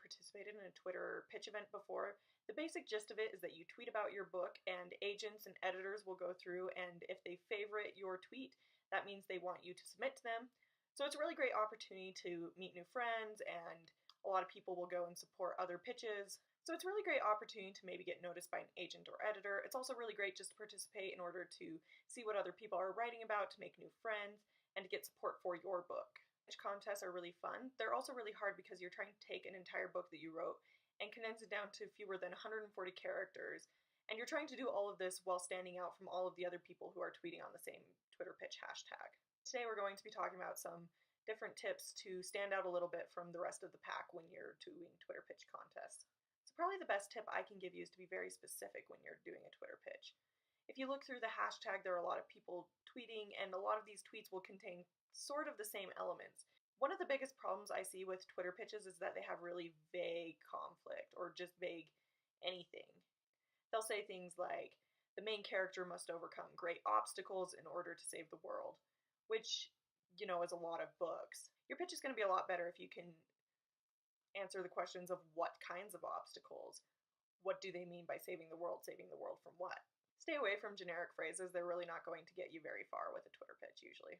participated in a Twitter pitch event before. The basic gist of it is that you tweet about your book and agents and editors will go through, and if they favorite your tweet, that means they want you to submit to them. So it's a really great opportunity to meet new friends, and a lot of people will go and support other pitches. So it's a really great opportunity to maybe get noticed by an agent or editor. It's also really great just to participate in order to see what other people are writing about, to make new friends, and to get support for your book. Pitch contests are really fun. They're also really hard because you're trying to take an entire book that you wrote and condense it down to fewer than 140 characters, and you're trying to do all of this while standing out from all of the other people who are tweeting on the same Twitter pitch hashtag. Today we're going to be talking about some different tips to stand out a little bit from the rest of the pack when you're doing Twitter pitch contests. So probably the best tip I can give you is to be very specific when you're doing a Twitter pitch. If you look through the hashtag, there are a lot of people tweeting, and a lot of these tweets will contain sort of the same elements. One of the biggest problems I see with Twitter pitches is that they have really vague conflict, or just vague anything. They'll say things like, the main character must overcome great obstacles in order to save the world, which, is a lot of books. Your pitch is going to be a lot better if you can answer the questions of what kinds of obstacles. What do they mean by saving the world? Saving the world from what? Stay away from generic phrases. They're really not going to get you very far with a Twitter pitch usually.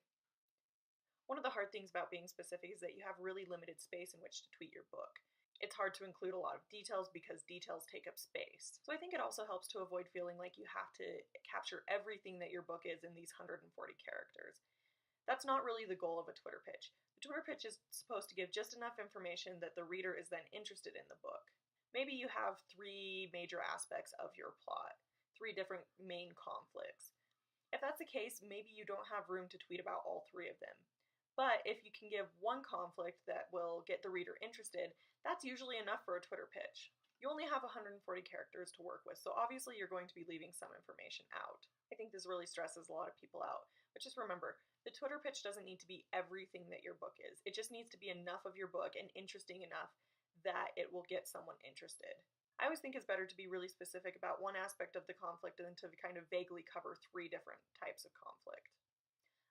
One of the hard things about being specific is that you have really limited space in which to tweet your book. It's hard to include a lot of details because details take up space. So I think it also helps to avoid feeling like you have to capture everything that your book is in these 140 characters. That's not really the goal of a Twitter pitch. The Twitter pitch is supposed to give just enough information that the reader is then interested in the book. Maybe you have 3 major aspects of your plot, 3 different main conflicts. If that's the case, maybe you don't have room to tweet about all 3 of them. But if you can give one conflict that will get the reader interested, that's usually enough for a Twitter pitch. You only have 140 characters to work with, so obviously you're going to be leaving some information out. I think this really stresses a lot of people out. But just remember, the Twitter pitch doesn't need to be everything that your book is. It just needs to be enough of your book and interesting enough that it will get someone interested. I always think it's better to be really specific about one aspect of the conflict than to kind of vaguely cover 3 different types of conflict.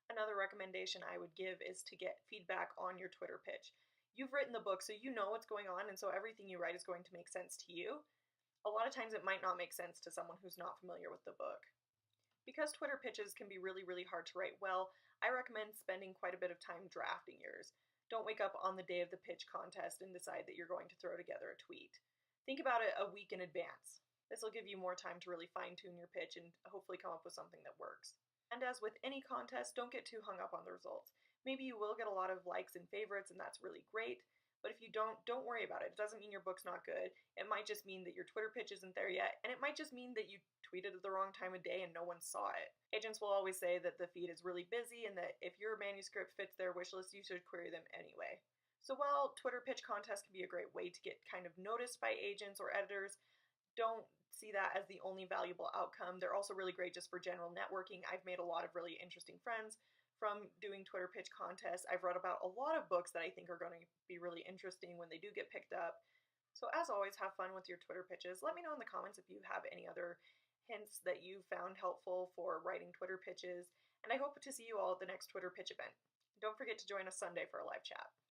Another recommendation I would give is to get feedback on your Twitter pitch. You've written the book, so you know what's going on, and so everything you write is going to make sense to you. A lot of times it might not make sense to someone who's not familiar with the book. Because Twitter pitches can be really, really hard to write well, I recommend spending quite a bit of time drafting yours. Don't wake up on the day of the pitch contest and decide that you're going to throw together a tweet. Think about it a week in advance. This will give you more time to really fine-tune your pitch and hopefully come up with something that works. And as with any contest, don't get too hung up on the results. Maybe you will get a lot of likes and favorites, and that's really great, but if you don't worry about it. It doesn't mean your book's not good. It might just mean that your Twitter pitch isn't there yet, and it might just mean that you tweeted at the wrong time of day and no one saw it. Agents will always say that the feed is really busy and that if your manuscript fits their wish list, you should query them anyway. So while Twitter pitch contests can be a great way to get kind of noticed by agents or editors, don't see that as the only valuable outcome. They're also really great just for general networking. I've made a lot of really interesting friends from doing Twitter pitch contests. I've read about a lot of books that I think are going to be really interesting when they do get picked up. So as always, have fun with your Twitter pitches. Let me know in the comments if you have any other hints that you found helpful for writing Twitter pitches, and I hope to see you all at the next Twitter pitch event. Don't forget to join us Sunday for a live chat.